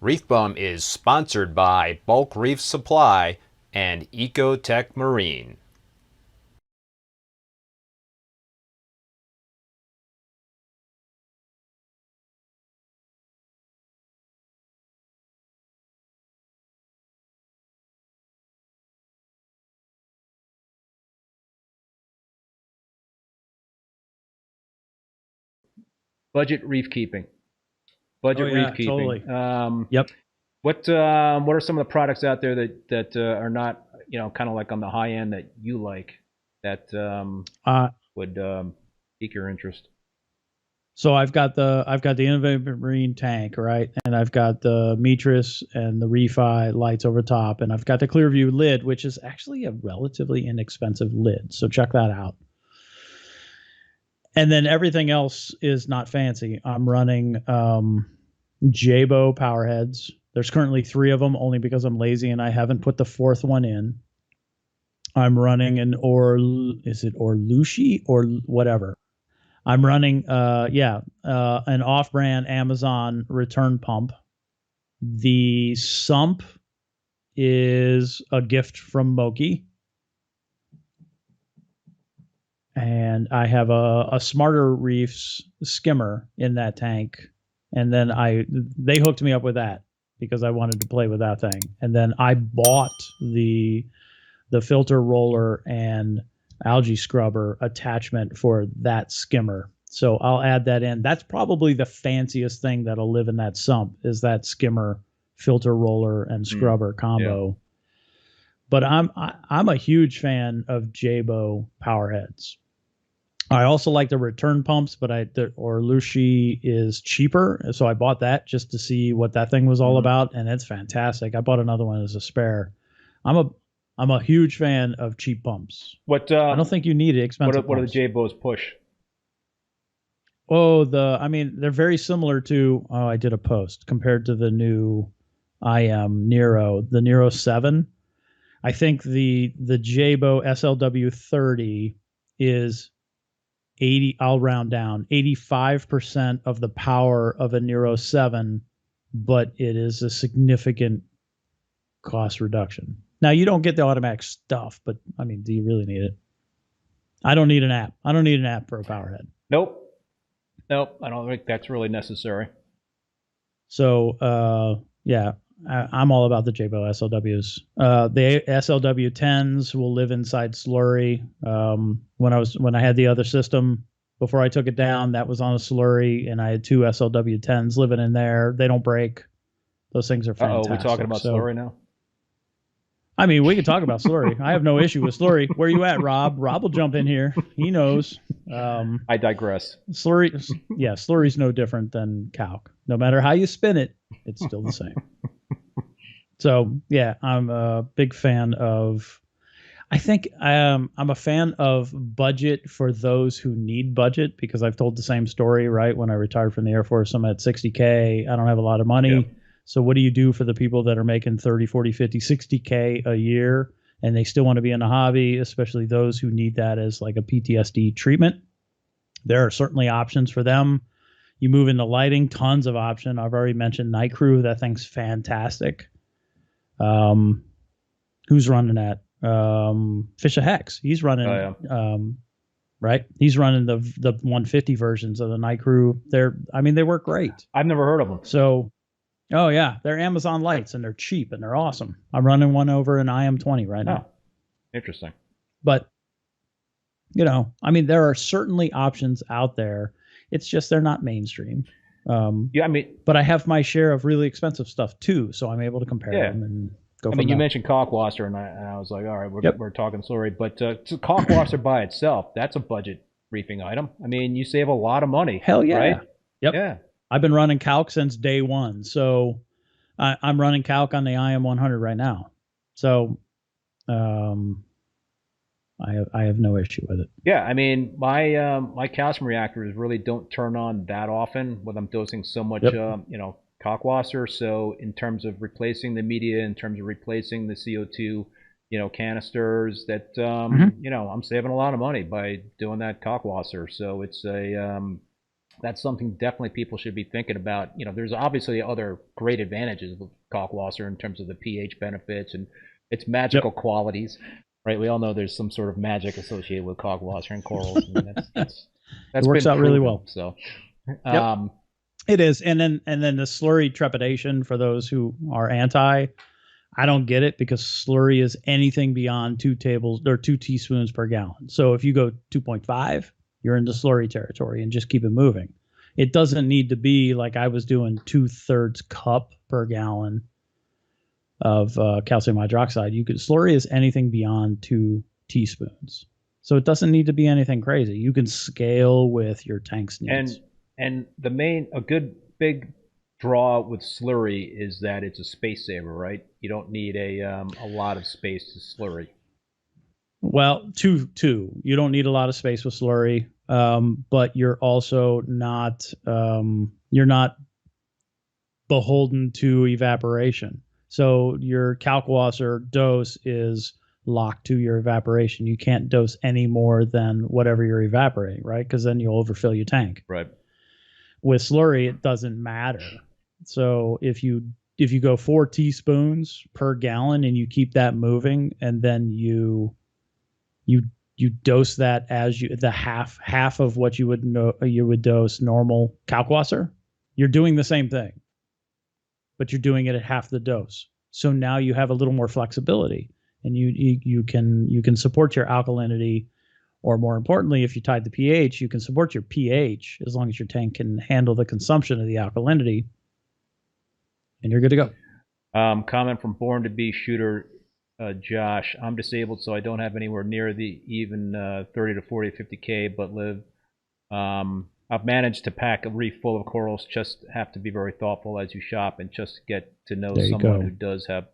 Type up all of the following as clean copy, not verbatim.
ReefBum is sponsored by Bulk Reef Supply and Ecotech Marine. Budget reef keeping. Reef keeping. Totally. Yep. What are some of the products out there that are not, kind of like on the high end that you like that would pique your interest? So I've got the Innovative Marine tank, right? And I've got the Mitras and the Refi lights over top, and I've got the Clearview lid, which is actually a relatively inexpensive lid. So check that out. And then everything else is not fancy. I'm running Jabo power heads. There's currently 3 of them, only because I'm lazy and I haven't put the 4th one in. I'm running an Orlushi or whatever. I'm running an off-brand Amazon return pump. The sump is a gift from Moki. And I have a Smarter Reefs skimmer in that tank. And then they hooked me up with that because I wanted to play with that thing. And then I bought the filter roller and algae scrubber attachment for that skimmer. So I'll add that in. That's probably the fanciest thing that'll live in that sump is that skimmer, filter roller, and scrubber combo. Yeah. But I'm a huge fan of Jabo power heads. I also like the return pumps, but the Orlushi is cheaper, so I bought that just to see what that thing was all about, and it's fantastic. I bought another one as a spare. I'm a huge fan of cheap pumps. I don't think you need expensive. What do the Jabos push? Oh, they're very similar to. Oh, I did a post compared to the new Nero, the Nero 7. I think the Jabo SLW 30 is 80. I'll round down 85% of the power of a Nero 7, but it is a significant cost reduction. Now you don't get the automatic stuff, but I mean, do you really need it? I don't need an app. I don't need an app for a power head. Nope. I don't think that's really necessary. So, I'm all about the Jabo SLWs. The SLW 10s will live inside slurry. When I had the other system before I took it down, that was on a slurry, and I had 2 SLW 10s living in there. They don't break. Those things are fantastic. Oh, we talking about slurry now? I mean, we could talk about slurry. I have no issue with slurry. Where you at, Rob? Rob will jump in here. He knows. I digress. Slurry's no different than Kalk. No matter how you spin it, it's still the same. So, yeah, I'm a big fan of... I think I'm a fan of budget for those who need budget, because I've told the same story, right? When I retired from the Air Force, I'm at $60K. I don't have a lot of money. Yep. So what do you do for the people that are making 30, 40, 50, 60K a year, and they still want to be in the hobby, especially those who need that as like a PTSD treatment? There are certainly options for them. You move into lighting, tons of option. I've already mentioned Night Crew. That thing's fantastic. Who's running that? Fish of Hex. He's running, right? He's running the 150 versions of the Night Crew. They work great. I've never heard of them. So, oh yeah, they're Amazon lights and they're cheap and they're awesome. I'm running one over an IM20 right now. Interesting. But, there are certainly options out there. It's just they're not mainstream. But I have my share of really expensive stuff too, so I'm able to compare them and go from there. You mentioned Kalkwasser, and I was like, all right, we're talking slurry. But Kalkwasser by itself, that's a budget reefing item. I mean, you save a lot of money. Hell yeah. Right? Yep. Yeah. I've been running Kalk since day one, so I'm running Kalk on the IM100 right now. So I have no issue with it. Yeah, I mean, my calcium reactors really don't turn on that often when I'm dosing so much, Kalkwasser. So in terms of replacing the media, in terms of replacing the CO2, canisters, that I'm saving a lot of money by doing that Kalkwasser. So it's that's something definitely people should be thinking about. You know, there's obviously other great advantages of kalkwasser in terms of the pH benefits and its magical qualities, right? We all know there's some sort of magic associated with kalkwasser and corals. I mean, that's it works out really well. So, it is. And then the slurry trepidation for those who are anti. I don't get it, because slurry is anything beyond 2 teaspoons per gallon. So if you go 2.5, you're into slurry territory, and just keep it moving. It doesn't need to be like I was doing 2/3 cup per gallon of calcium hydroxide. Slurry is anything beyond 2 teaspoons. So it doesn't need to be anything crazy. You can scale with your tank's needs. And a good big draw with slurry is that it's a space saver, right? You don't need a lot of space to slurry. Well, two. You don't need a lot of space with slurry, but you're also not beholden to evaporation. So your kalkwasser dose is locked to your evaporation. You can't dose any more than whatever you're evaporating, right? Because then you'll overfill your tank. Right. With slurry, it doesn't matter. So if you go 4 teaspoons per gallon and you keep that moving, and then you dose that as the half of what you would dose normal kalkwasser, you're doing the same thing, but you're doing it at half the dose. So now you have a little more flexibility, and you can support your alkalinity, or more importantly, if you tied the pH, you can support your pH as long as your tank can handle the consumption of the alkalinity, and you're good to go. Comment from Born to Be shooter Josh. I'm disabled, so I don't have anywhere near the even 30 to 40 to 50K, but live. I've managed to pack a reef full of corals. Just have to be very thoughtful as you shop, and just get to know someone who does have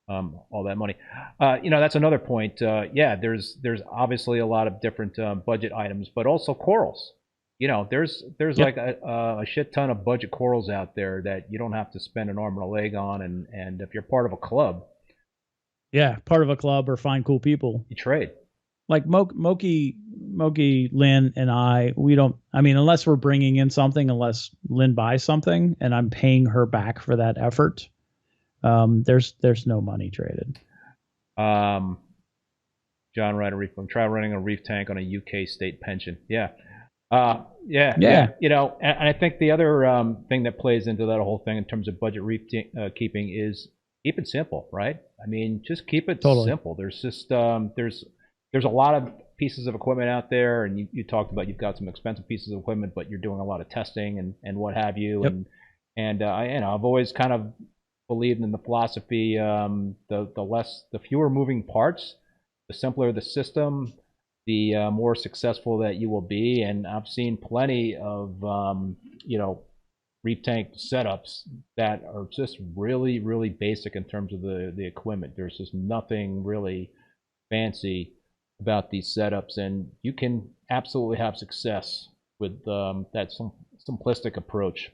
all that money. That's another point. Yeah, there's obviously a lot of different budget items, but also corals. There's like a shit ton of budget corals out there that you don't have to spend an arm and a leg on, and if you're part of a club, part of a club, or find cool people, you trade. Like Moki, Lynn, and we don't. I mean, unless we're bringing in something, unless Lynn buys something, and I'm paying her back for that effort, there's no money traded. John Ryder, ReefBum. Try running a reef tank on a UK state pension. Yeah. And I think the other thing that plays into that whole thing in terms of budget reef keeping is keep it simple, right? I mean, just keep it simple. There's just there's a lot of pieces of equipment out there, and you talked about you've got some expensive pieces of equipment, but you're doing a lot of testing and what have you. And I've always kind of believed in the philosophy, the fewer moving parts, the simpler the system, the more successful that you will be. And I've seen plenty of reef tank setups that are just really, really basic in terms of the equipment. There's just nothing really fancy about these setups, and you can absolutely have success with that simplistic approach.